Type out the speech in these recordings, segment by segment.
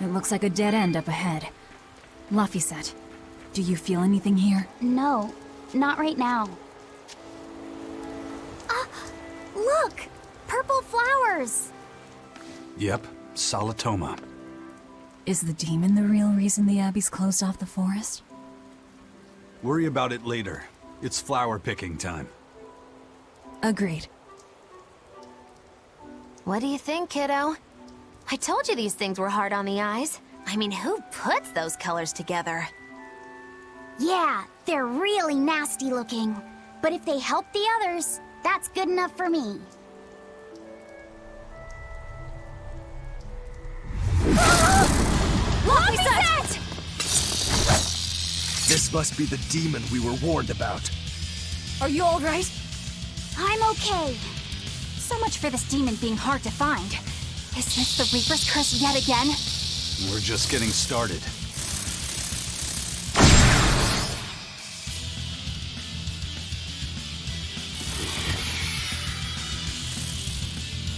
It looks like a dead end up ahead. Laphicet, do you feel anything here? No, not right now. Look! Purple flowers! Yep, Salatoma. Is the demon the real reason the Abbey's closed off the forest? Worry about it later. It's flower picking time. Agreed. What do you think, kiddo? I told you these things were hard on the eyes. I mean, who puts those colors together? Yeah, they're really nasty looking. But if they help the others, that's good enough for me. Laphicet! This must be the demon we were warned about. Are you alright? I'm okay. So much for this demon being hard to find. Is this the Reaper's curse yet again? We're just getting started.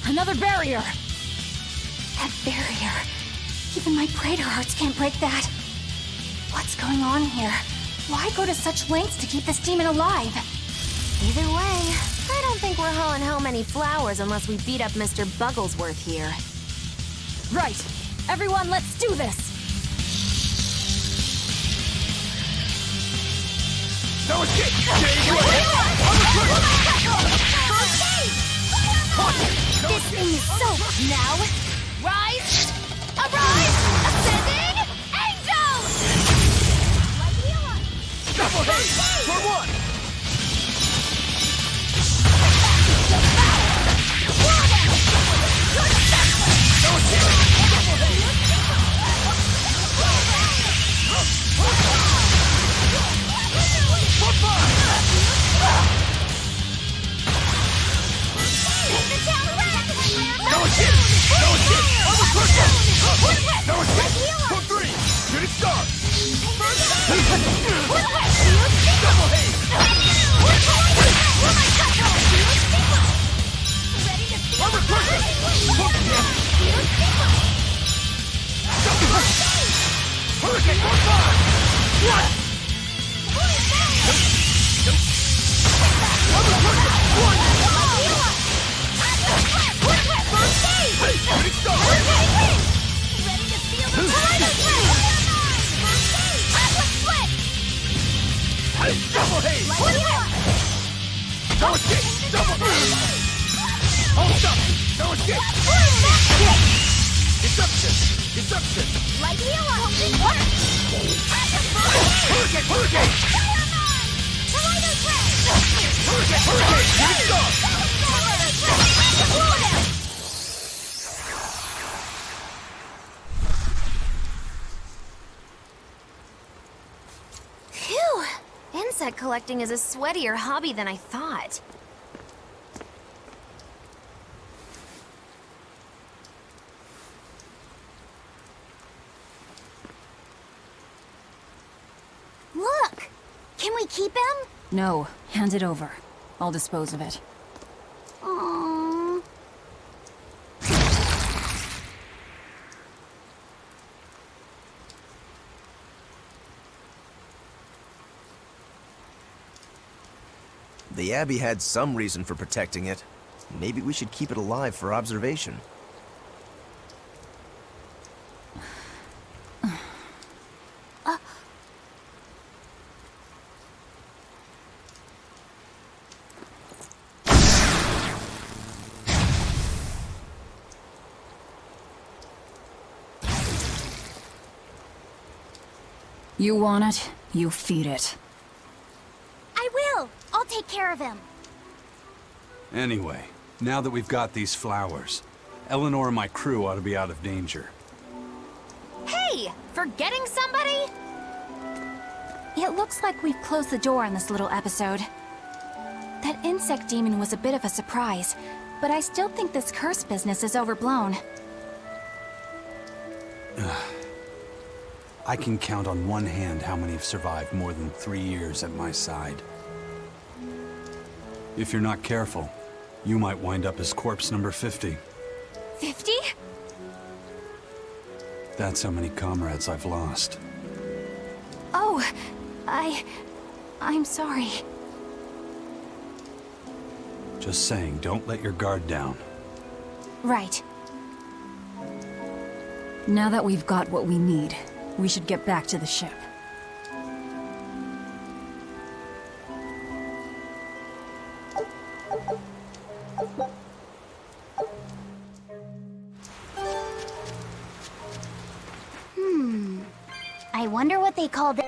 Another barrier! That barrier. Even my praetor hearts can't break that. What's going on here? Why go to such lengths to keep this demon alive? Either way, I don't think we're hauling home any flowers unless we beat up Mr. Bugglesworth here. Right! Everyone, let's do this! No escape! This thing is so... Now, rise! Arise! Ascending! Angel! Double haze! For one! No escape! No escape! For three! Shooting star! Double haze! Armor crush! Hurricane for five! One! Armor crush! One! Shooting star! Double haze! No escape! Double haze! Hold up! No escape! Deception! Deception! Hurricane! Hurricane! Hurricane! Hurricane! Shooting star! Phew! Insect collecting is a sweatier hobby than I thought. Look! Can we keep him? No, hand it over. I'll dispose of it. Aww. The Abbey had some reason for protecting it. Maybe we should keep it alive for observation. You want it, you feed it. I will! I'll take care of him. Anyway, now that we've got these flowers, Eleanor and my crew ought to be out of danger. Hey! Forgetting somebody? It looks like we've closed the door on this little episode. That insect demon was a bit of a surprise, but I still think this curse business is overblown. I can count on one hand how many have survived more than 3 years at my side. If you're not careful, you might wind up as corpse number 50. 50? That's how many comrades I've lost. Oh, I'm sorry. Just saying, don't let your guard down. Right. Now that we've got what we need, we should get back to the ship. I wonder what they call the...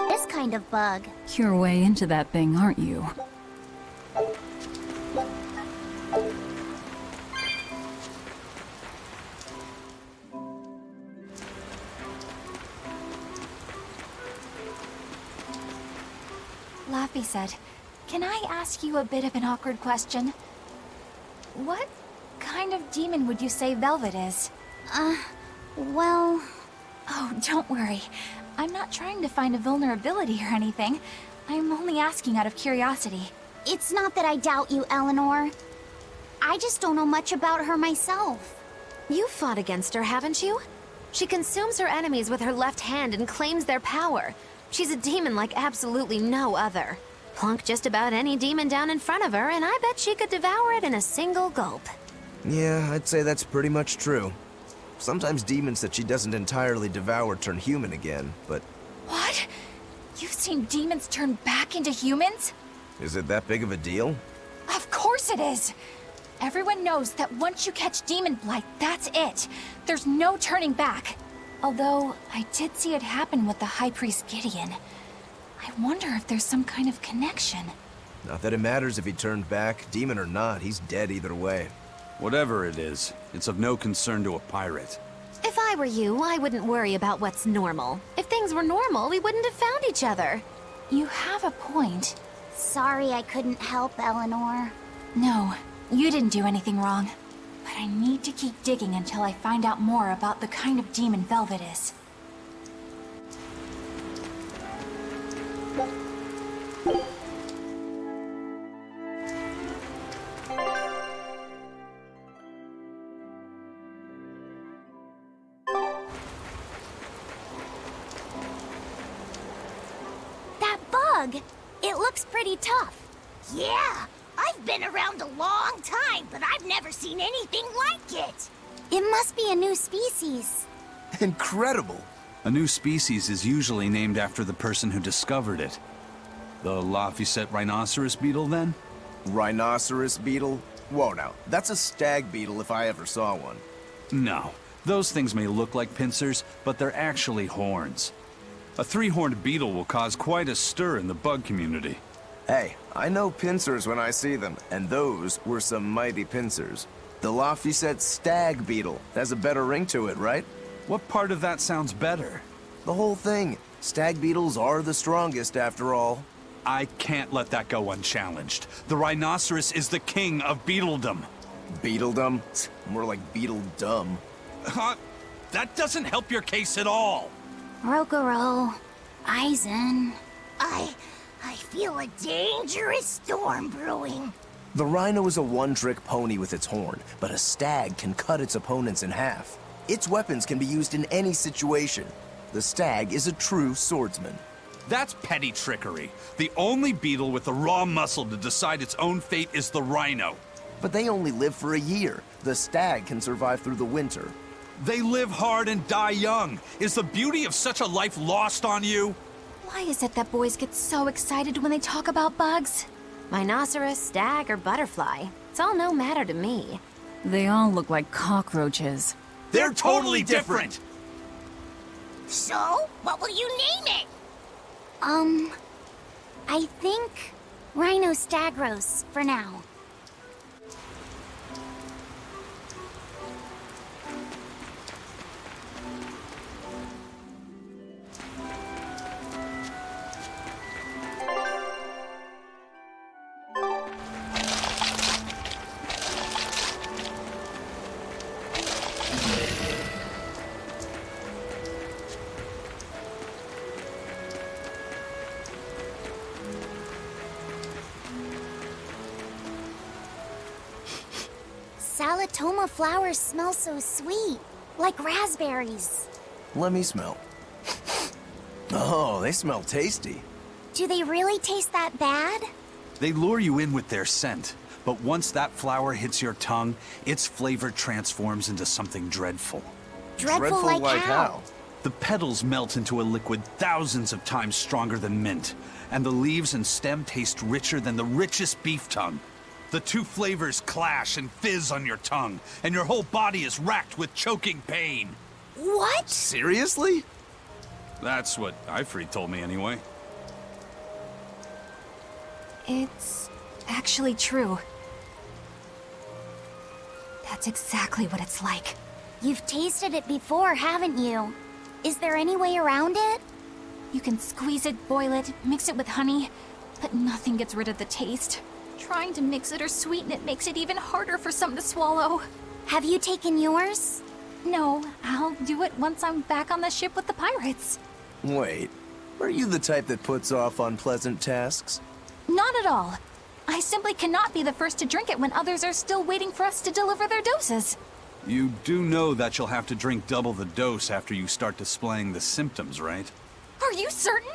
This kind of bug. You're way into that thing, aren't you? Laffy said, "Can I ask you a bit of an awkward question? What kind of demon would you say Velvet is?" Well... Oh, don't worry. I'm not trying to find a vulnerability or anything. I'm only asking out of curiosity. It's not that I doubt you, Eleanor. I just don't know much about her myself. You fought against her, haven't you? She consumes her enemies with her left hand and claims their power. She's a demon like absolutely no other. Plunk just about any demon down in front of her, and I bet she could devour it in a single gulp. Yeah, I'd say that's pretty much true. Sometimes demons that she doesn't entirely devour turn human again, but What? You've seen demons turn back into humans? is it that big of a deal? Of course it is! Everyone knows that once you catch demon blight, that's it. There's no turning back. Although, I did see it happen with the High Priest Gideon. I wonder if there's some kind of connection. Not that it matters if he turned back, demon or not, he's dead either way. Whatever it is, it's of no concern to a pirate. If I were you, I wouldn't worry about what's normal. If things were normal, we wouldn't have found each other. You have a point. Sorry I couldn't help, Eleanor. No, you didn't do anything wrong. But I need to keep digging until I find out more about the kind of demon Velvet is. That bug! It looks pretty tough. Yeah, I've been around a long time, but I've never seen anything like it. It must be a new species. Incredible! A new species is usually named after the person who discovered it. The Laphicet rhinoceros beetle, then? Rhinoceros beetle? Whoa now, that's a stag beetle if I ever saw one. No. Those things may look like pincers, but they're actually horns. A three-horned beetle will cause quite a stir in the bug community. Hey, I know pincers when I see them, and those were some mighty pincers. The Laphicet stag beetle has a better ring to it, right? What part of that sounds better? The whole thing. Stag beetles are the strongest after all. I can't let that go unchallenged. The rhinoceros is the king of beetledom. Beetledom? More like beetle dumb. Huh? That doesn't help your case at all. Rokuro, Aizen. I feel a dangerous storm brewing. The rhino is a one-trick pony with its horn, but a stag can cut its opponents in half. Its weapons can be used in any situation. The stag is a true swordsman. That's petty trickery. The only beetle with the raw muscle to decide its own fate is the rhino. But they only live for a year. The stag can survive through the winter. They live hard and die young. Is the beauty of such a life lost on you? Why is it that boys get so excited when they talk about bugs? Rhinoceros, stag, or butterfly. It's all no matter to me. They all look like cockroaches. They're totally different! So, what will you name it? I think Rhinostagros for now. Salatoma flowers smell so sweet, like raspberries. Let me smell. Oh, they smell tasty. Do they really taste that bad? They lure you in with their scent, but once that flower hits your tongue, its flavor transforms into something dreadful. Dreadful like how? The petals melt into a liquid thousands of times stronger than mint, and the leaves and stem taste richer than the richest beef tongue. The two flavors clash and fizz on your tongue, and your whole body is racked with choking pain. What? Seriously? That's what Ifrit told me anyway. It's actually true. That's exactly what it's like. You've tasted it before, haven't you? Is there any way around it? You can squeeze it, boil it, mix it with honey, but nothing gets rid of the taste. Trying to mix it or sweeten it makes it even harder for some to swallow. Have you taken yours? No, I'll do it once I'm back on the ship with the pirates. Wait, are you the type that puts off unpleasant tasks? Not at all. I simply cannot be the first to drink it when others are still waiting for us to deliver their doses. You do know that you'll have to drink double the dose after you start displaying the symptoms, right? Are you certain?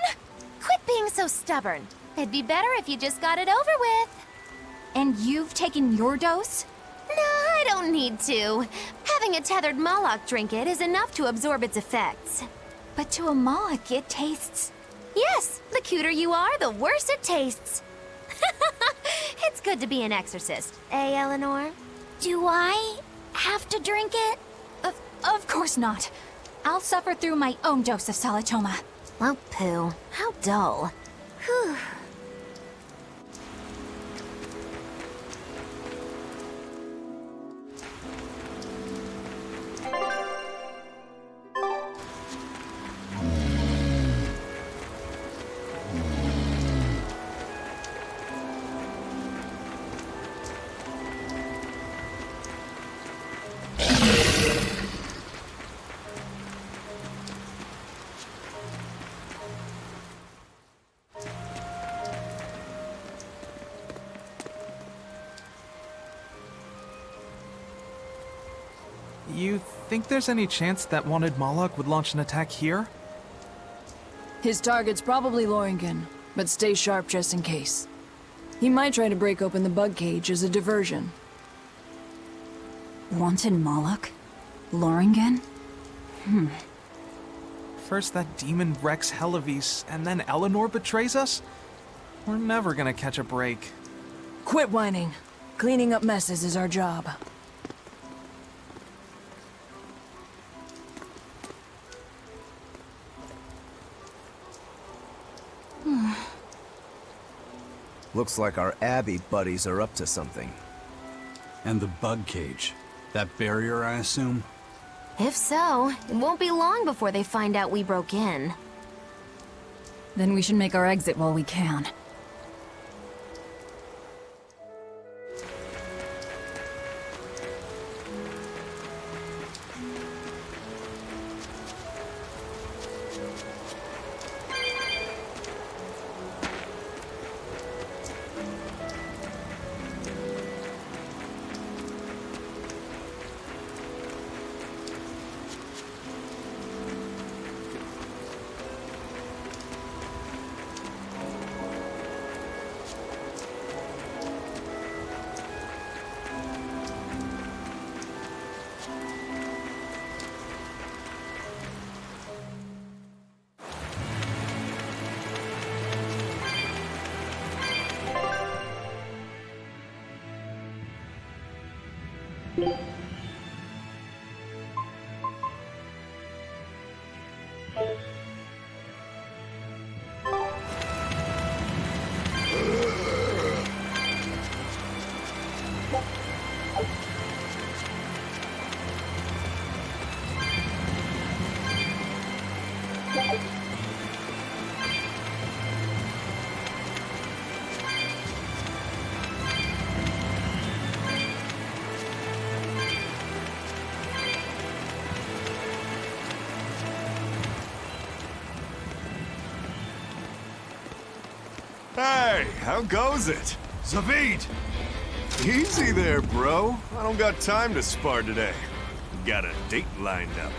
Quit being so stubborn. It'd be better if you just got it over with. And you've taken your dose? No, I don't need to. Having a tethered Moloch drink it is enough to absorb its effects. But to a Moloch, it tastes... Yes, the cuter you are, the worse it tastes. It's good to be an exorcist, eh, Eleanor? Do I have to drink it? Of course not. I'll suffer through my own dose of Salatoma. Well, pooh, how dull. Whew. You think there's any chance that wanted Moloch would launch an attack here? His target's probably Loringen, but stay sharp just in case. He might try to break open the bug cage as a diversion. Wanted Moloch? Loringen? First that demon Rex Helavis, and then Eleanor betrays us? We're never gonna catch a break. Quit whining. Cleaning up messes is our job. Looks like our Abbey buddies are up to something. And the bug cage. That barrier, I assume? If so, it won't be long before they find out we broke in. Then we should make our exit while we can. Hey, how goes it? Zavid! Easy there, bro. I don't got time to spar today. Got a date lined up.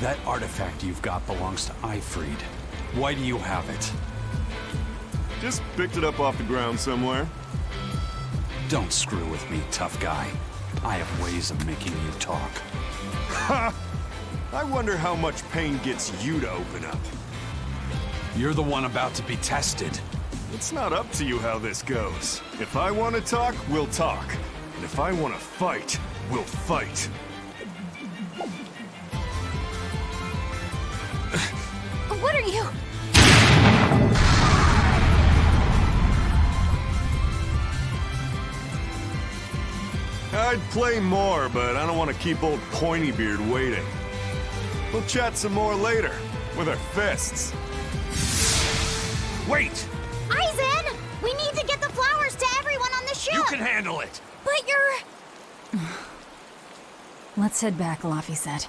That artifact you've got belongs to Ifried. Why do you have it? Just picked it up off the ground somewhere. Don't screw with me, tough guy. I have ways of making you talk. Ha! I wonder how much pain gets you to open up. You're the one about to be tested. It's not up to you how this goes. If I want to talk, we'll talk. And if I want to fight, we'll fight. What are you? I'd play more, but I don't want to keep old Pointybeard waiting. We'll chat some more later, with our fists. Wait! Aizen! We need to get the flowers to everyone on the ship! You can handle it! But you're... Let's head back, Laffy said.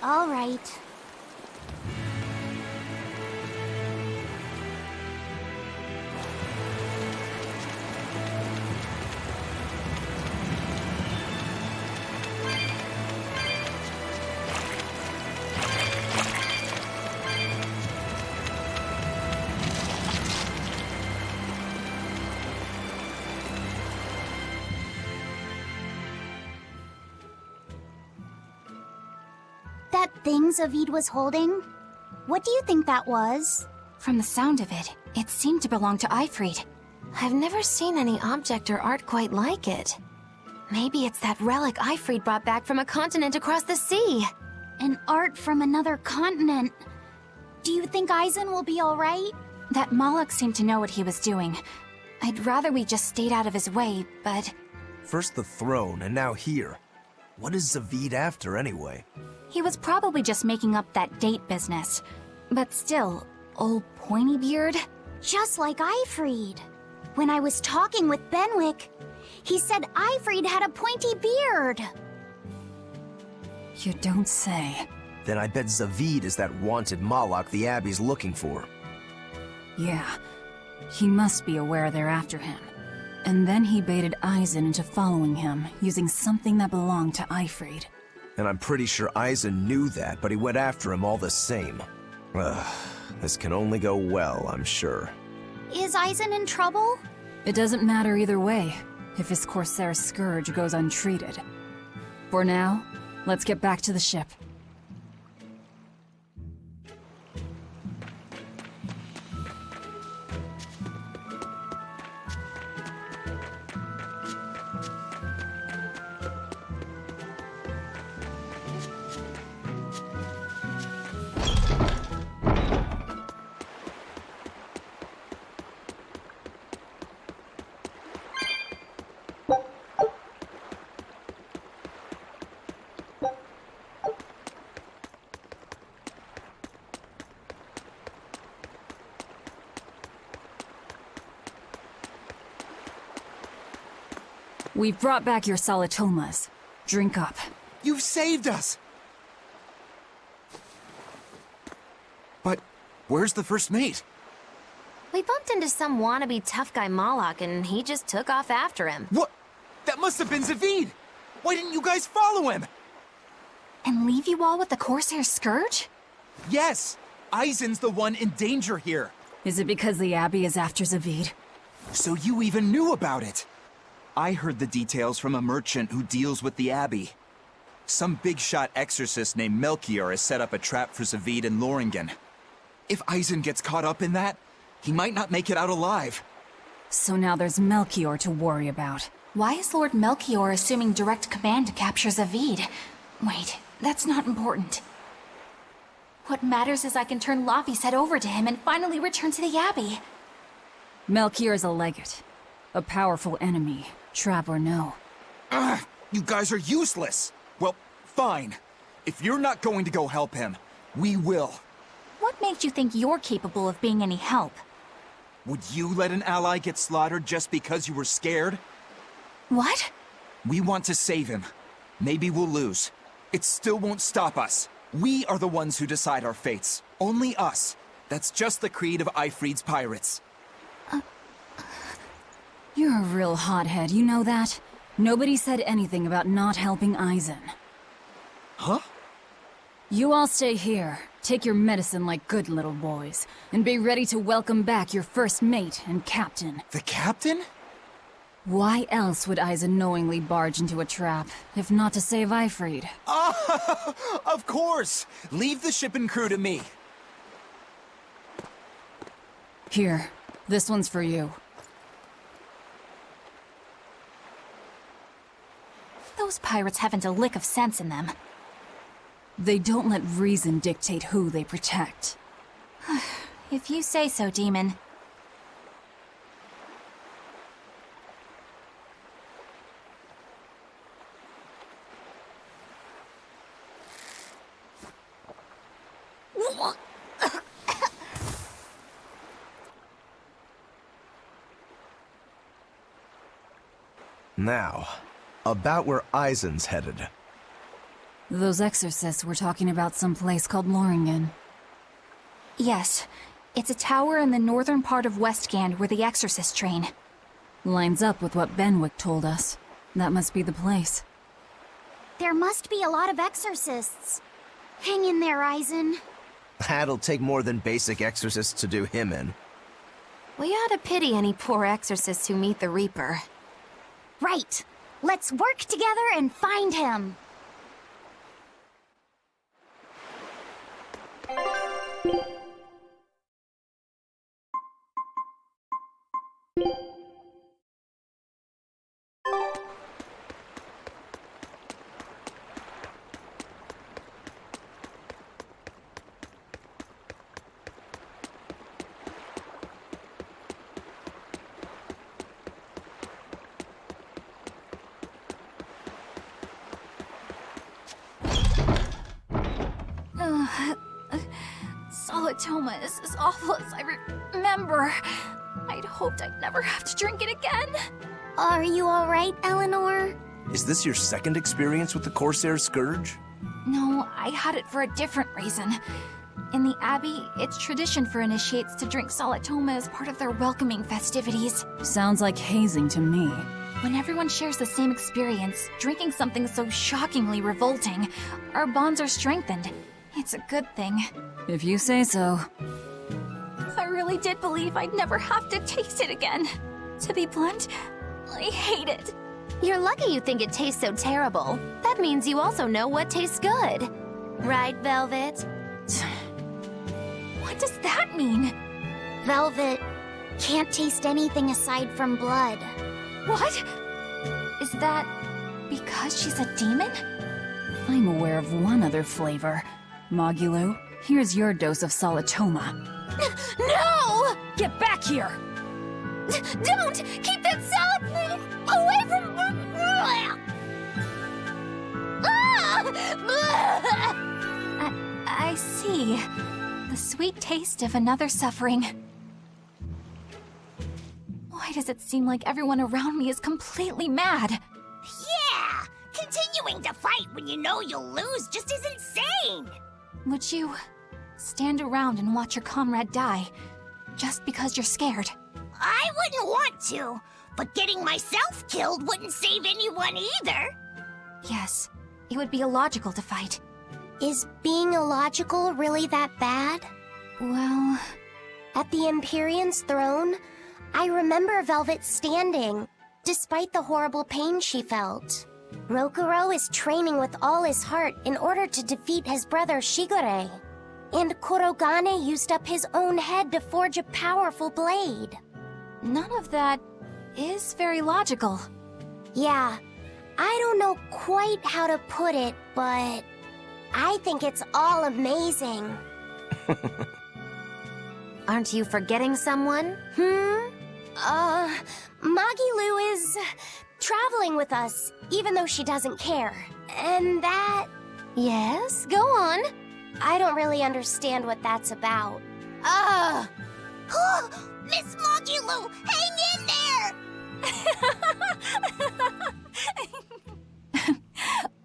All right. That thing Zavid was holding? What do you think that was? From the sound of it, it seemed to belong to Ifried. I've never seen any object or art quite like it. Maybe it's that relic Ifried brought back from a continent across the sea. An art from another continent. Do you think Aizen will be alright? That Moloch seemed to know what he was doing. I'd rather we just stayed out of his way, but... First the throne, and now here. What is Zavid after, anyway? He was probably just making up that date business. But still, old Pointybeard? Just like Ifried. When I was talking with Benwick, he said Ifried had a pointy beard. You don't say. Then I bet Zavid is that wanted Moloch the Abbey's looking for. Yeah. He must be aware they're after him. And then he baited Aizen into following him, using something that belonged to Ifried. And I'm pretty sure Aizen knew that, but he went after him all the same. Ugh, this can only go well, I'm sure. Is Aizen in trouble? It doesn't matter either way, if his Corsair Scourge goes untreated. For now, let's get back to the ship. We've brought back your Salatomas. Drink up. You've saved us! But where's the first mate? We bumped into some wannabe tough guy Moloch, and he just took off after him. What? That must have been Zavid! Why didn't you guys follow him? And leave you all with the Corsair Scourge? Yes! Aizen's the one in danger here. Is it because the Abbey is after Zavid? So you even knew about it? I heard the details from a merchant who deals with the Abbey. Some big-shot exorcist named Melchior has set up a trap for Zavid and Loringen. If Aizen gets caught up in that, he might not make it out alive. So now there's Melchior to worry about. Why is Lord Melchior assuming direct command to capture Zavid? Wait, that's not important. What matters is I can turn Laffy's head over to him and finally return to the Abbey. Melchior is a legate. A powerful enemy, trap or no. Ugh, you guys are useless! Well, fine. If you're not going to go help him, we will. What makes you think you're capable of being any help? Would you let an ally get slaughtered just because you were scared? What? We want to save him. Maybe we'll lose. It still won't stop us. We are the ones who decide our fates. Only us. That's just the creed of Ifried's pirates. You're a real hothead, you know that? Nobody said anything about not helping Eisen. Huh? You all stay here, take your medicine like good little boys, and be ready to welcome back your first mate and captain. The captain? Why else would Eisen knowingly barge into a trap, if not to save Eifried? Ah, of course! Leave the ship and crew to me. Here, this one's for you. Those pirates haven't a lick of sense in them. They don't let reason dictate who they protect. If you say so, Demon. Now, about where Eisen's headed. Those exorcists were talking about some place called Loringen. Yes, it's a tower in the northern part of Westgand where the exorcists train. Lines up with what Benwick told us. That must be the place. There must be a lot of exorcists. Hang in there, Eisen. That'll take more than basic exorcists to do him in. We ought to pity any poor exorcists who meet the Reaper. Right. Let's work together and find him. Solatoma is as awful as I remember. I'd hoped I'd never have to drink it again. Are you alright, Eleanor? Is this your second experience with the Corsair Scourge? No, I had it for a different reason. In the Abbey, it's tradition for initiates to drink Solatoma as part of their welcoming festivities. Sounds like hazing to me. When everyone shares the same experience, drinking something so shockingly revolting, our bonds are strengthened. It's a good thing. If you say so. I really did believe I'd never have to taste it again. To be blunt, I hate it. You're lucky you think it tastes so terrible. That means you also know what tastes good. Right, Velvet? What does that mean? Velvet can't taste anything aside from blood. What? Is that because she's a demon? I'm aware of one other flavor. Mogulu, here's your dose of Solatoma. No! Get back here! Don't! Keep that salad away from... I see. The sweet taste of another suffering. Why does it seem like everyone around me is completely mad? Yeah! Continuing to fight when you know you'll lose just is insane! Would you stand around and watch your comrade die, just because you're scared? I wouldn't want to, but getting myself killed wouldn't save anyone either. Yes, it would be illogical to fight. Is being illogical really that bad? Well... At the Empyrean's throne, I remember Velvet standing, despite the horrible pain she felt. Rokuro is training with all his heart in order to defeat his brother Shigure. And Kurogane used up his own head to forge a powerful blade. None of that is very logical. Yeah, I don't know quite how to put it, but I think it's all amazing. Aren't you forgetting someone? Magilu is traveling with us, even though she doesn't care. And that... Yes, go on. I don't really understand what that's about. Miss Magilu, hang in there!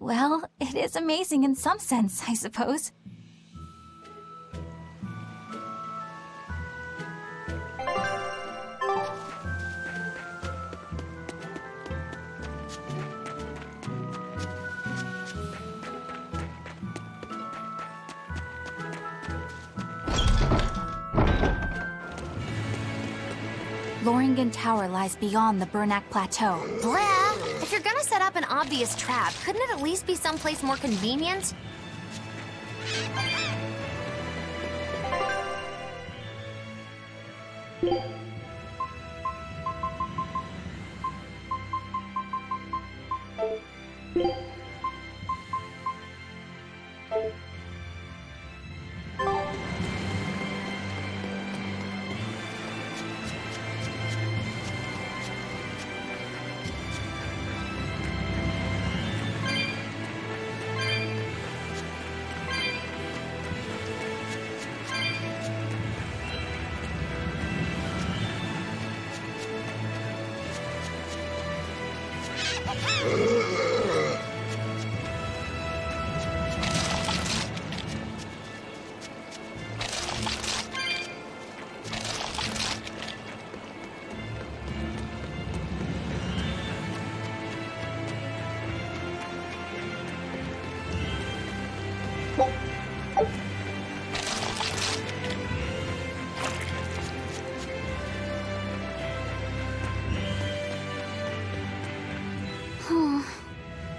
Well, it is amazing in some sense, I suppose. Loringen Tower lies beyond the Burnak Plateau. Blah! If you're gonna set up an obvious trap, couldn't it at least be someplace more convenient?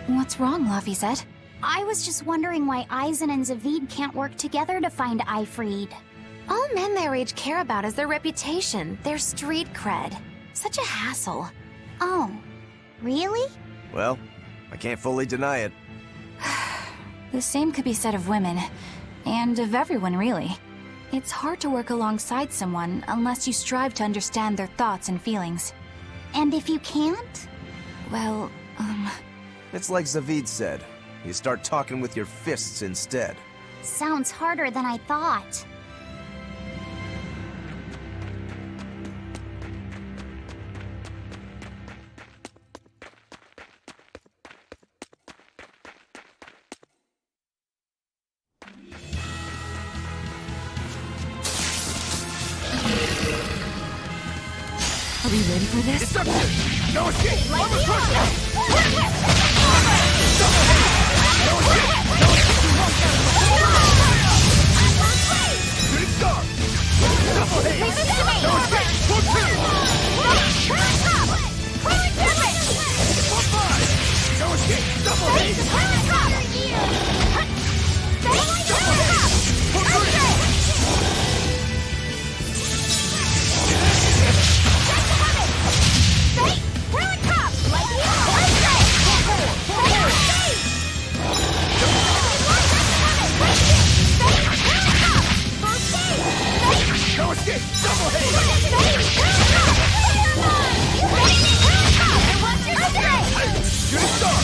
What's wrong, Laphicet? I was just wondering why Eisen and Zavid can't work together to find Eifried. All men their age care about is their reputation, their street cred. Such a hassle. Oh, really? Well, I can't fully deny it. The same could be said of women, and of everyone, really. It's hard to work alongside someone unless you strive to understand their thoughts and feelings. And if you can't? Well, It's like Zavid said. You start talking with your fists instead. Sounds harder than I thought. Are we ready for this? No escape! Armor crush! Shooting star! Double haze! No escape! Full two! Full five! No escape! Double haze! Full three! No escape! Double haze! Shooting star!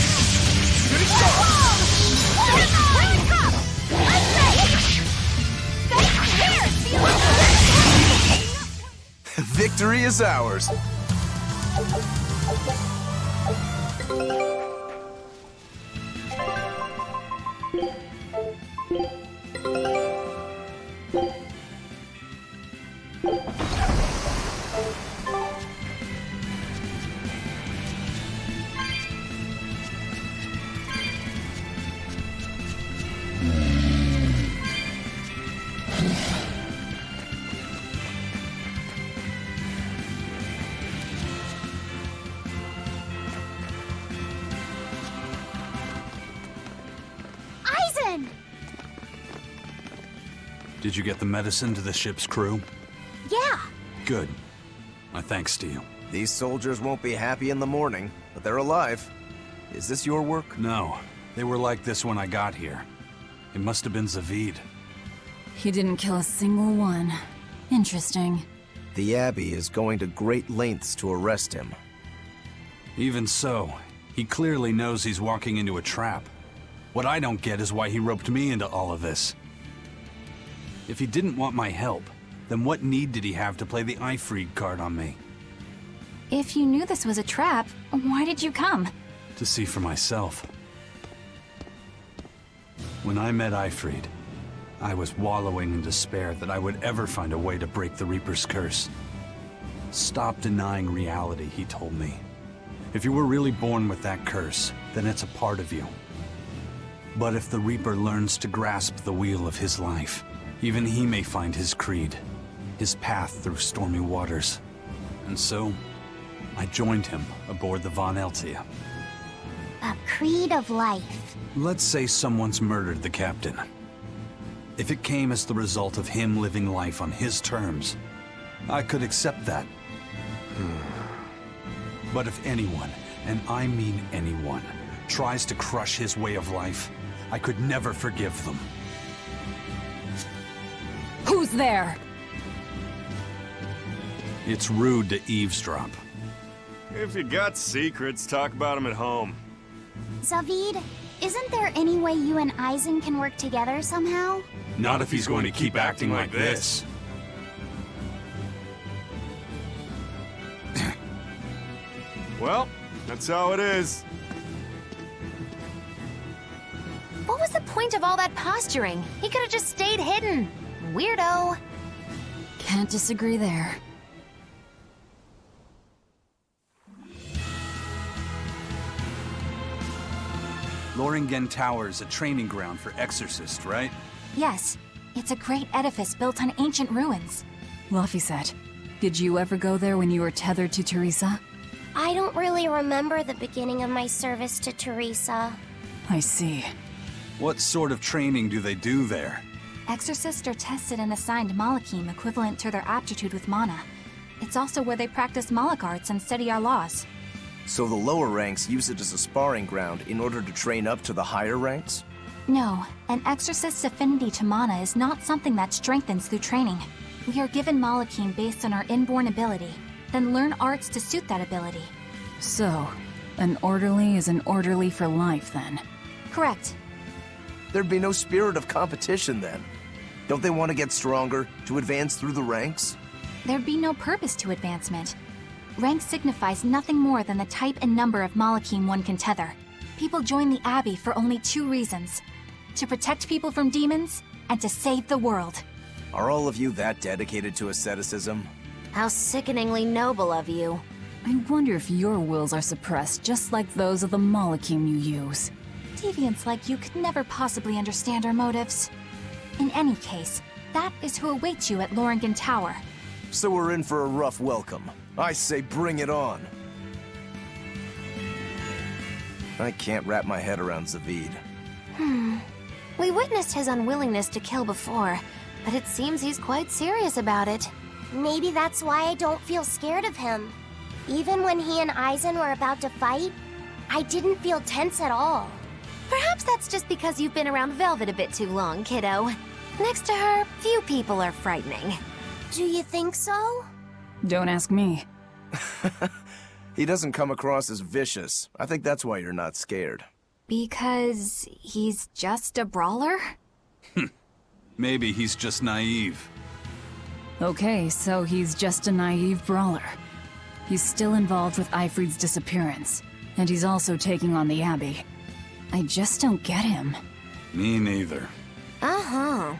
Shooting star! Victory is ours. Eisen! Did you get the medicine to the ship's crew? Yeah. Good. My thanks to you. These soldiers won't be happy in the morning, but they're alive. Is this your work? No. They were like this when I got here. It must have been Zavid. He didn't kill a single one. Interesting. The Abbey is going to great lengths to arrest him. Even so, he clearly knows he's walking into a trap. What I don't get is why he roped me into all of this. If he didn't want my help, then what need did he have to play the Eifried card on me? if you knew this was a trap, why did you come? To see for myself. When I met Eifried, I was wallowing in despair that I would ever find a way to break the Reaper's curse. Stop denying reality, he told me. If you were really born with that curse, then it's a part of you. But if the Reaper learns to grasp the wheel of his life, even he may find his creed, his path through stormy waters. And so, I joined him aboard the Von Eltia. A creed of life. Let's say someone's murdered the captain. If it came as the result of him living life on his terms, I could accept that. But if anyone, and I mean anyone, tries to crush his way of life, I could never forgive them. Who's there? It's rude to eavesdrop. If you got secrets, talk about them at home. Zavid, isn't there any way you and Eisen can work together somehow? Not if he's going to keep acting like this. Well, that's how it is. What was the point of all that posturing? He could have just stayed hidden. Weirdo. Can't disagree there. Loringen Tower's a training ground for exorcists, right? Yes, it's a great edifice built on ancient ruins. Laphicet, did you ever go there when you were tethered to Teresa? I don't really remember the beginning of my service to Teresa. I see. What sort of training do they do there? Exorcists are tested and assigned Malachim equivalent to their aptitude with mana. It's also where they practice Malach arts and study our laws. So the lower ranks use it as a sparring ground in order to train up to the higher ranks? No, an exorcist's affinity to mana is not something that strengthens through training. We are given Malachim based on our inborn ability, then learn arts to suit that ability. So, an orderly is an orderly for life, then? Correct. There'd be no spirit of competition then. Don't they want to get stronger, to advance through the ranks? There'd be no purpose to advancement. Rank signifies nothing more than the type and number of Malachim one can tether. People join the Abbey for only 2 reasons: to protect people from demons, and to save the world. Are all of you that dedicated to asceticism? How sickeningly noble of you. I wonder if your wills are suppressed just like those of the Malachim you use. Deviants like you could never possibly understand our motives. In any case, that is who awaits you at Loringen Tower. So we're in for a rough welcome. I say bring it on. I can't wrap my head around Zavid. We witnessed his unwillingness to kill before, but it seems he's quite serious about it. Maybe that's why I don't feel scared of him. Even when he and Eisen were about to fight, I didn't feel tense at all. Perhaps that's just because you've been around Velvet a bit too long, kiddo. Next to her, few people are frightening. Do you think so? Don't ask me. He doesn't come across as vicious. I think that's why you're not scared. Because he's just a brawler? Maybe he's just naive. Okay, so he's just a naive brawler. He's still involved with Eifried's disappearance, and he's also taking on the Abbey. I just don't get him. Me neither. Uh-huh.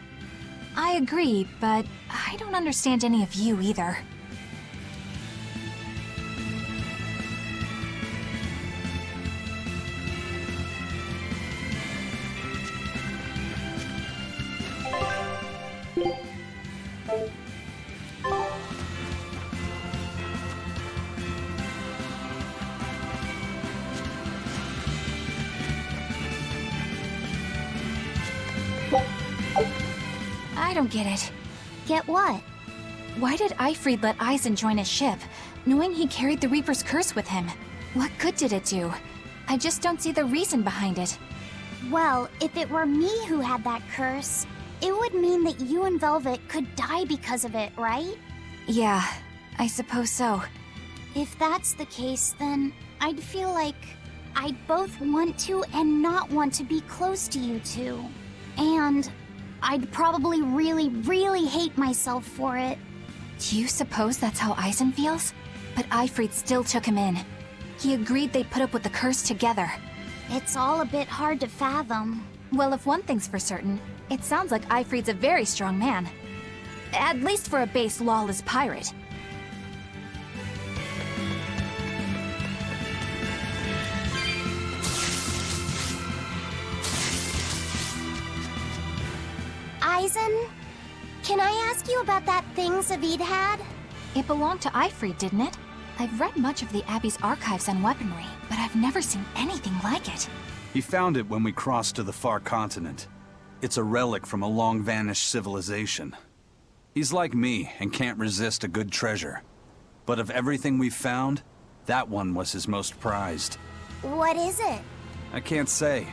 I agree, but I don't understand any of you either. I don't get it. Get what? Why did Eifried let Eisen join his ship, knowing he carried the Reaper's curse with him? What good did it do? I just don't see the reason behind it. Well, if it were me who had that curse, it would mean that you and Velvet could die because of it, right? Yeah, I suppose so. If that's the case, then I'd feel like I'd both want to and not want to be close to you two. And I'd probably really, really hate myself for it. Do you suppose that's how Eisen feels? But Eifried still took him in. He agreed they'd put up with the curse together. It's all a bit hard to fathom. Well, if one thing's for certain, it sounds like Eifried's a very strong man. At least for a base, lawless pirate. Eisen, can I ask you about that thing Zavid had? It belonged to Ifrid, didn't it? I've read much of the Abbey's archives on weaponry, but I've never seen anything like it. He found it when we crossed to the far continent. It's a relic from a long-vanished civilization. He's like me and can't resist a good treasure. But of everything we've found, that one was his most prized. What is it? I can't say.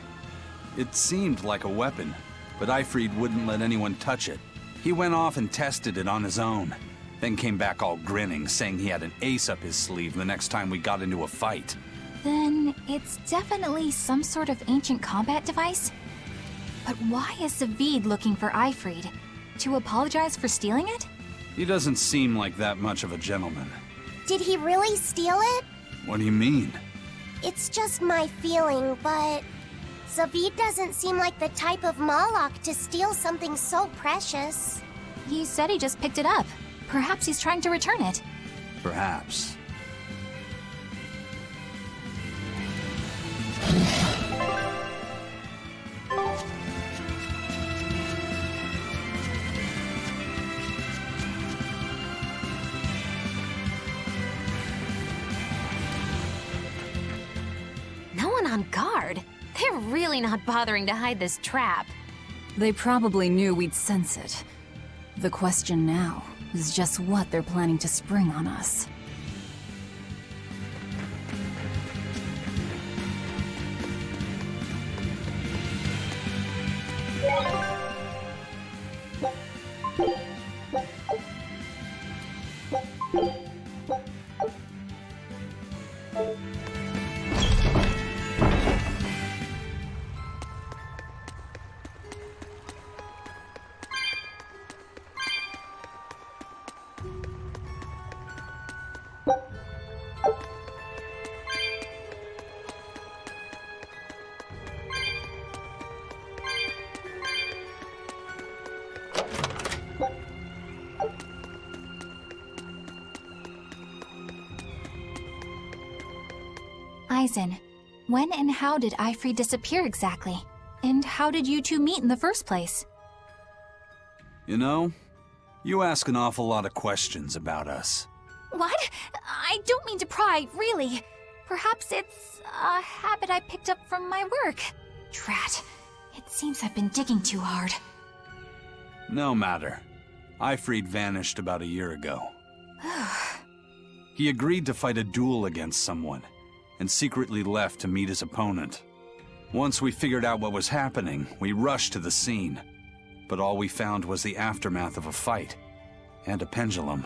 It seemed like a weapon, but Ifrid wouldn't let anyone touch it. He went off and tested it on his own, then came back all grinning, saying he had an ace up his sleeve the next time we got into a fight. Then it's definitely some sort of ancient combat device? But why is Zavid looking for Ifrid? To apologize for stealing it? He doesn't seem like that much of a gentleman. Did he really steal it? What do you mean? It's just my feeling, but Zavid doesn't seem like the type of Malak to steal something so precious. He said he just picked it up. Perhaps he's trying to return it. Perhaps. No one on guard. They're really not bothering to hide this trap. They probably knew we'd sense it. The question now is just what they're planning to spring on us. Aizen, when and how did Ifrid disappear exactly? And how did you two meet in the first place? You know, you ask an awful lot of questions about us. What? I don't mean to pry, really. Perhaps it's a habit I picked up from my work. Drat. It seems I've been digging too hard. No matter. Ifrid vanished about a year ago. He agreed to fight a duel against someone, and secretly left to meet his opponent. Once we figured out what was happening, we rushed to the scene. But all we found was the aftermath of a fight, and a pendulum.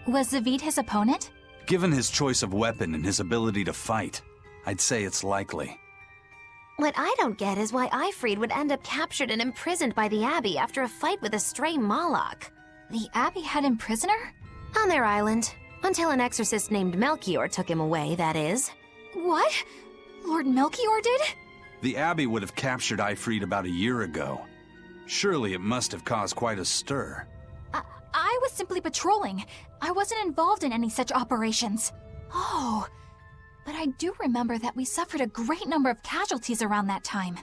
Was Zavid his opponent? Given his choice of weapon and his ability to fight, I'd say it's likely. What I don't get is why Ifrid would end up captured and imprisoned by the Abbey after a fight with a stray Malak. The Abbey had him prisoner? On their island. Until an exorcist named Melchior took him away, that is. What? Lord Melchior did? The Abbey would have captured Ifrid about a year ago. Surely it must have caused quite a stir. I was simply patrolling. I wasn't involved in any such operations. Oh, but I do remember that we suffered a great number of casualties around that time.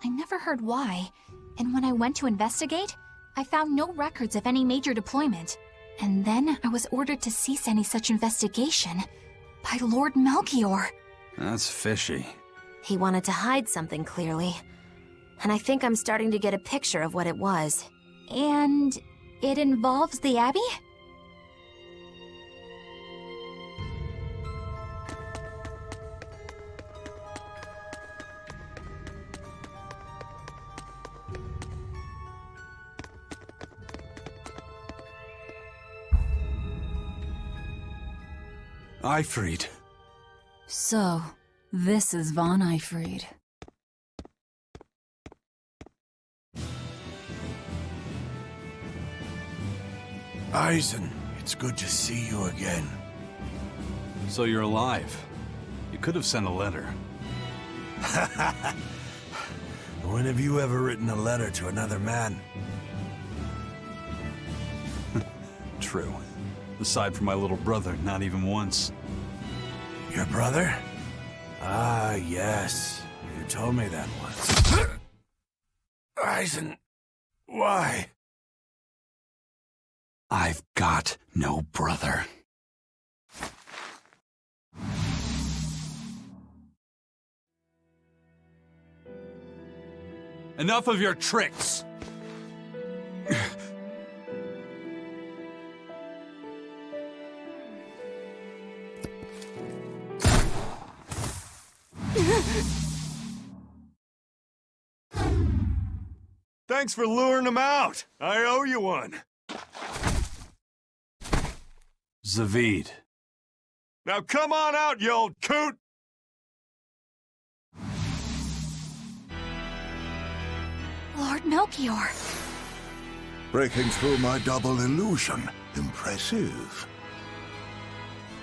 I never heard why, and when I went to investigate, I found no records of any major deployment. And then I was ordered to cease any such investigation by Lord Melchior. That's fishy. He wanted to hide something, clearly. And I think I'm starting to get a picture of what it was. And it involves the Abbey? Ifrid. So, this is Von Ifrid. Aizen, it's good to see you again. So you're alive. You could have sent a letter. When have you ever written a letter to another man? True. Aside from my little brother, not even once. Your brother? Ah, yes. You told me that once. Aizen, why? I've got no brother. Enough of your tricks! Thanks for luring him out. I owe you one. Zavid. Now come on out, you old coot! Lord Melchior. Breaking through my double illusion. Impressive.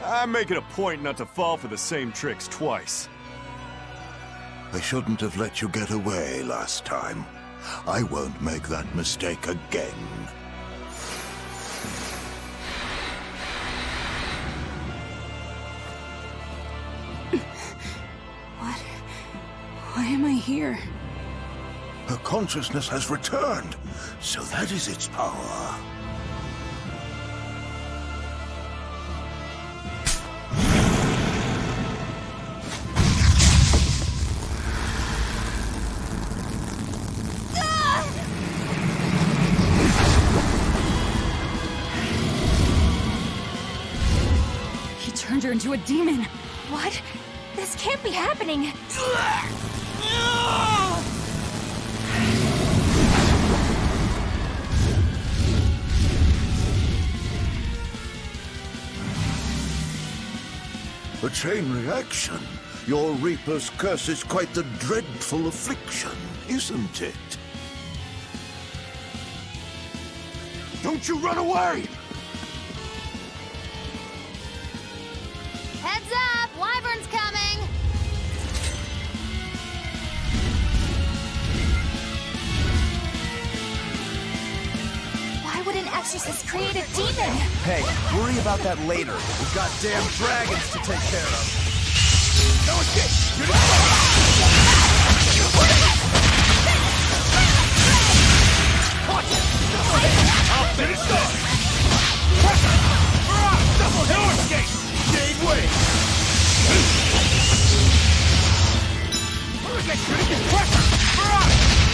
I make it a point not to fall for the same tricks twice. I shouldn't have let you get away last time. I won't make that mistake again. Why am I here? Her consciousness has returned, so that is its power. He turned her into a demon. What? This can't be happening. A chain reaction. Your Reaper's curse is quite the dreadful affliction, isn't it? Don't you run away! Heads up! Wyvern's coming! Why would an exorcist create a demon? Hey, worry about that later. We've got damn dragons to take care of. No escape! I'll finish this! No escape! Gave way! No escape!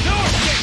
No escape!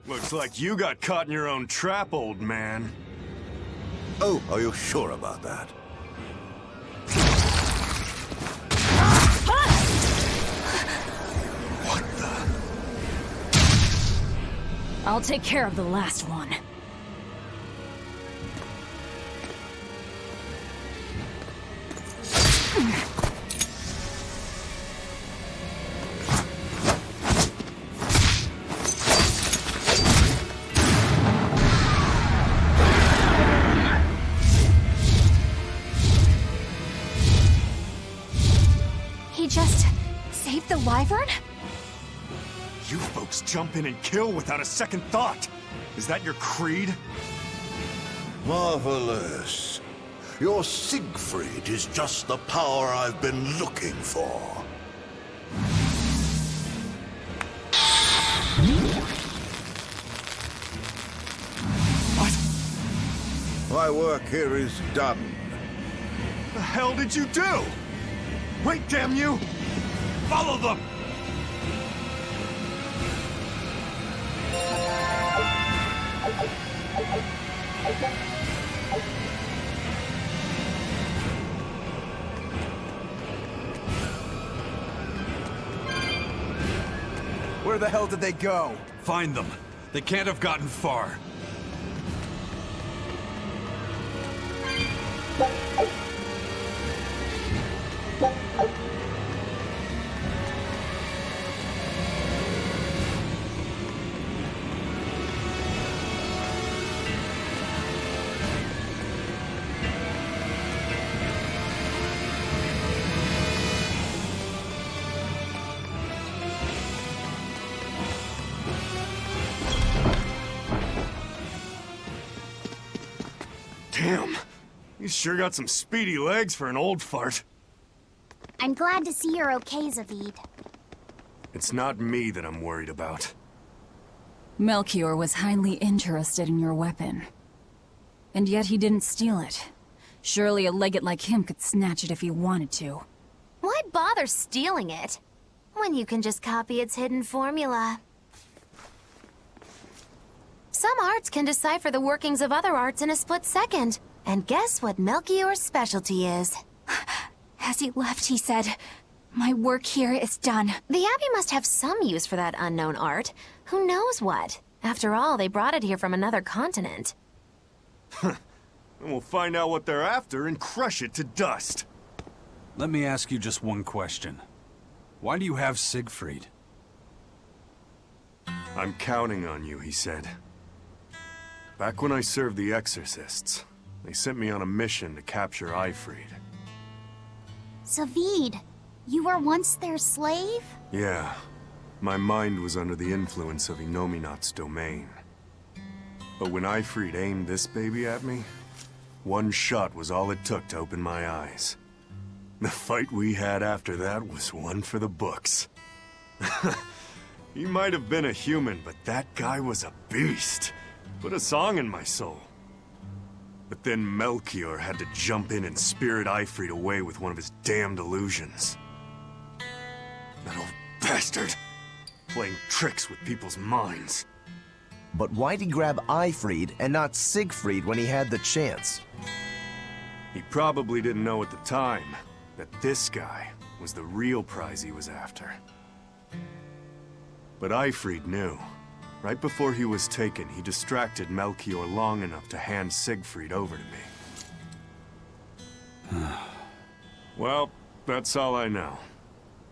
Looks like you got caught in your own trap, old man. Oh, are you sure about that? What the? I'll take care of the last one. He just saved the wyvern? You folks jump in and kill without a second thought. Is that your creed? Marvelous. Your Siegfried is just the power I've been looking for. What? My work here is done. The hell did you do? Wait, damn you! Follow them! Where the hell did they go? Find them. They can't have gotten far. Damn. You sure got some speedy legs for an old fart. I'm glad to see you're okay, Zavid. It's not me that I'm worried about. Melchior was highly interested in your weapon. And yet he didn't steal it. Surely a legate like him could snatch it if he wanted to. Why bother stealing it when you can just copy its hidden formula? Some arts can decipher the workings of other arts in a split second. And guess what Melchior's specialty is? As he left, he said, "My work here is done." The Abbey must have some use for that unknown art. Who knows what? After all, they brought it here from another continent. And we'll find out what they're after and crush it to dust. Let me ask you just one question. Why do you have Siegfried? I'm counting on you, he said. Back when I served the Exorcists, they sent me on a mission to capture Eifried. Zavid, you were once their slave? Yeah. My mind was under the influence of Inominat's domain. But when Eifried aimed this baby at me, one shot was all it took to open my eyes. The fight we had after that was one for the books. He might have been a human, but that guy was a beast. Put a song in my soul. But then Melchior had to jump in and spirit Eifried away with one of his damned illusions. That old bastard! Playing tricks with people's minds. But why'd he grab Eifried and not Siegfried when he had the chance? He probably didn't know at the time that this guy was the real prize he was after. But Eifried knew. Right before he was taken, he distracted Melchior long enough to hand Siegfried over to me. Well, that's all I know.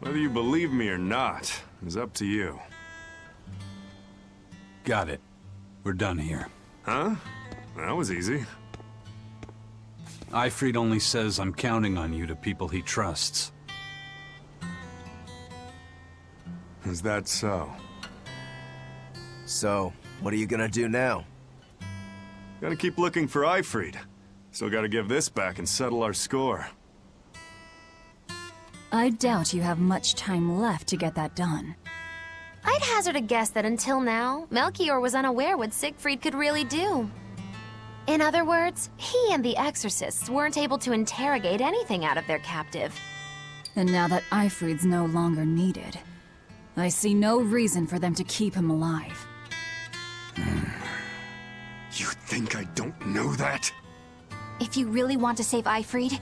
Whether you believe me or not is up to you. Got it. We're done here. Huh? That was easy. Eifried only says I'm counting on you to people he trusts. Is that so? So, what are you gonna do now? Gotta keep looking for Eifried. Still gotta give this back and settle our score. I doubt you have much time left to get that done. I'd hazard a guess that until now, Melchior was unaware what Siegfried could really do. In other words, he and the Exorcists weren't able to interrogate anything out of their captive. And now that Eifried's no longer needed, I see no reason for them to keep him alive. You think I don't know that? If you really want to save Eifried,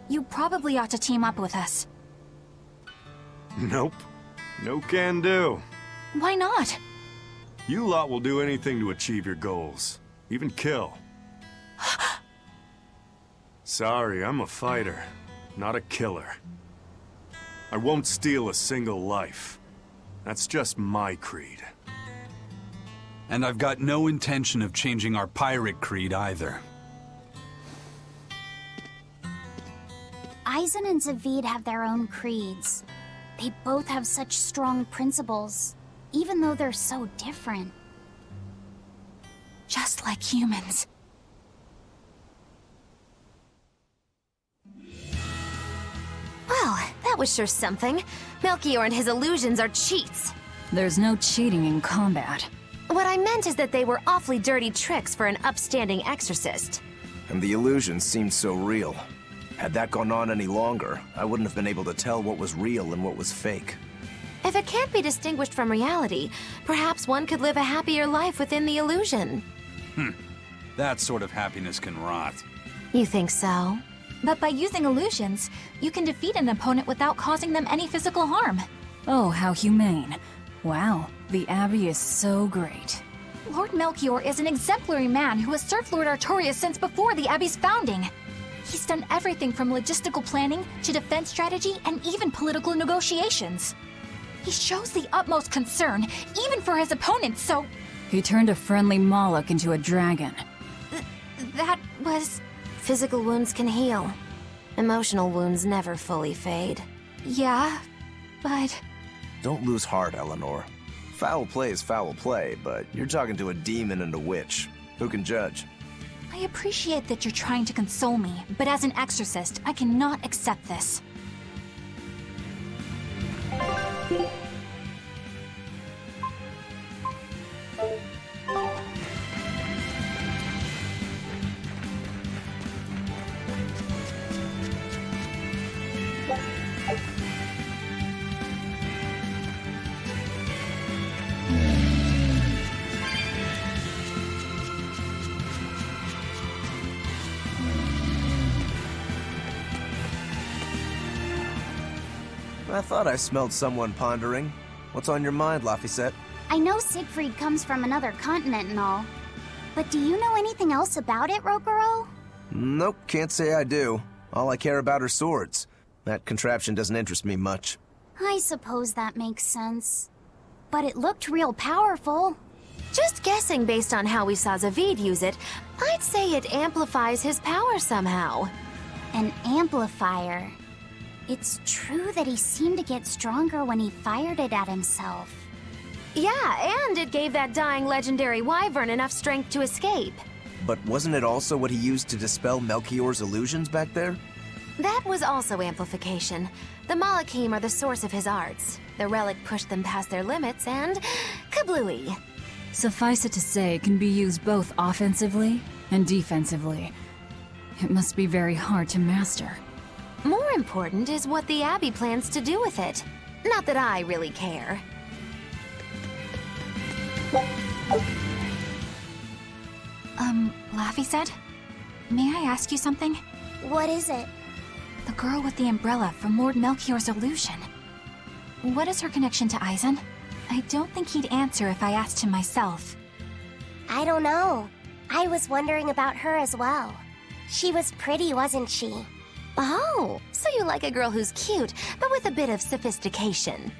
you probably ought to team up with us. Nope. No can do. Why not? You lot will do anything to achieve your goals. Even kill. Sorry, I'm a fighter, not a killer. I won't steal a single life. That's just my creed. And I've got no intention of changing our pirate creed either. Eisen and Zavid have their own creeds. They both have such strong principles. even though they're so different. Just like humans. Well, that was sure something. Melchior and his illusions are cheats. There's no cheating in combat. What I meant is that they were awfully dirty tricks for an upstanding exorcist. And the illusions seemed so real. Had that gone on any longer, I wouldn't have been able to tell what was real and what was fake. If it can't be distinguished from reality, perhaps one could live a happier life within the illusion. That sort of happiness can rot. You think so? But by using illusions, you can defeat an opponent without causing them any physical harm. Oh, how humane. Wow, the Abbey is so great. Lord Melchior is an exemplary man who has served Lord Artorias since before the Abbey's founding. He's done everything from logistical planning to defense strategy and even political negotiations. He shows the utmost concern, even for his opponents, so... He turned a friendly Moloch into a dragon. That was... Physical wounds can heal. Emotional wounds never fully fade. Yeah, but... Don't lose heart, Eleanor. Foul play is foul play, but you're talking to a demon and a witch. Who can judge? I appreciate that you're trying to console me, but as an exorcist, I cannot accept this. I thought I smelled someone pondering. What's on your mind, Laphicet? I know Siegfried comes from another continent and all. But do you know anything else about it, Rokuro? Nope, can't say I do. All I care about are swords. That contraption doesn't interest me much. I suppose that makes sense. But it looked real powerful. Just guessing based on how we saw Zavid use it, I'd say it amplifies his power somehow. An amplifier. It's true that he seemed to get stronger when he fired it at himself. Yeah, and it gave that dying legendary wyvern enough strength to escape. But wasn't it also what he used to dispel Melchior's illusions back there? That was also amplification. The Malachim are the source of his arts. The relic pushed them past their limits and... kablooey. Suffice it to say, it can be used both offensively and defensively. It must be very hard to master. More important is what the Abbey plans to do with it. Not that I really care. Laphicet? May I ask you something? What is it? The girl with the umbrella from Lord Melchior's illusion. What is her connection to Aizen? I don't think he'd answer if I asked him myself. I don't know. I was wondering about her as well. She was pretty, wasn't she? Oh, so you like a girl who's cute, but with a bit of sophistication.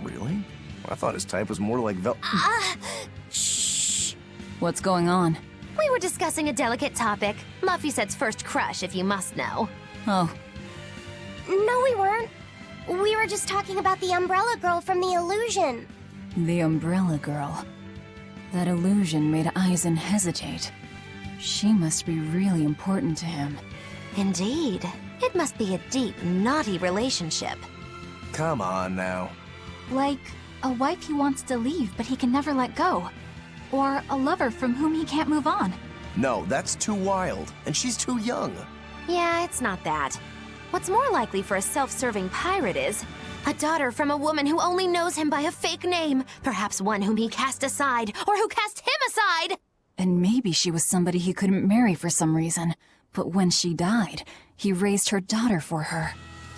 Really? I thought his type was more like Shh. What's going on? We were discussing a delicate topic. Laphicet's first crush, if you must know. Oh, No, we weren't. We were just talking about the umbrella girl from the illusion. the Umbrella Girl. That illusion made Aizen hesitate. She must be really important to him. Indeed. It must be a deep, naughty relationship. Come on now. Like a wife he wants to leave but he can never let go. Or a lover from whom he can't move on. No, that's too wild, and she's too young. Yeah, it's not that. What's more likely for a self-serving pirate is a daughter from a woman who only knows him by a fake name, perhaps one whom he cast aside, or who cast him aside! And maybe she was somebody he couldn't marry for some reason. But when she died, he raised her daughter for her.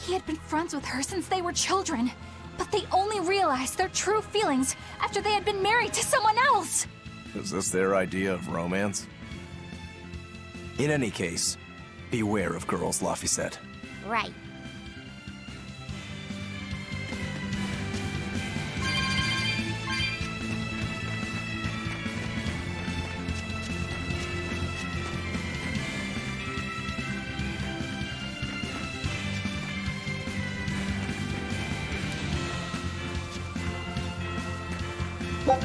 He had been friends with her since they were children, but they only realized their true feelings after they had been married to someone else. Is this their idea of romance? In any case, beware of girls, Laphicet. Right. I'll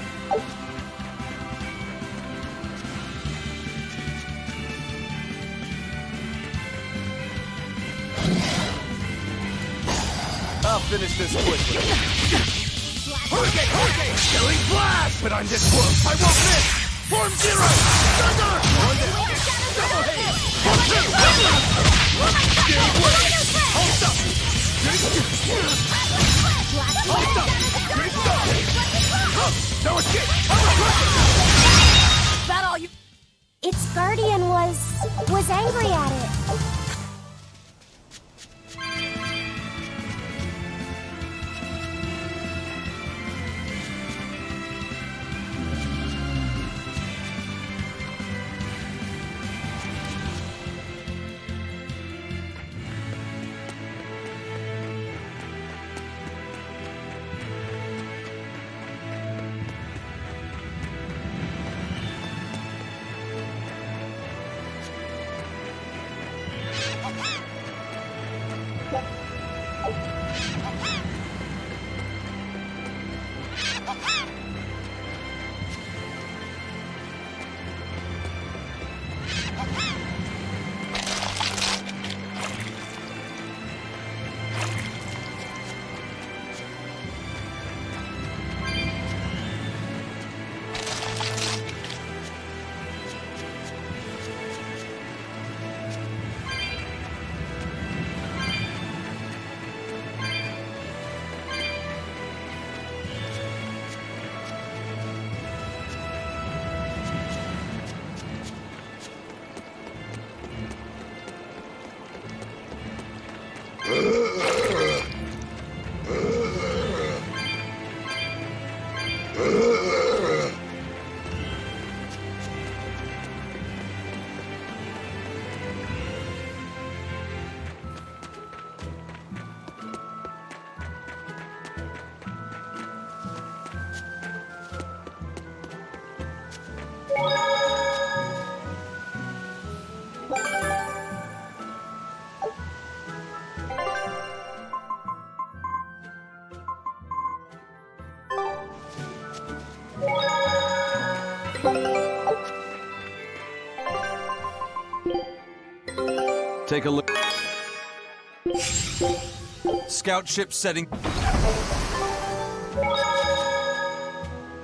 finish this quickly. Killing blast! But I'm this close, I won't miss! Form zero! Thunder! One down! Double haze! Hold up! Hold up! No escape! Is that all you... Its guardian was angry at it. Take a look. Scout ship setting.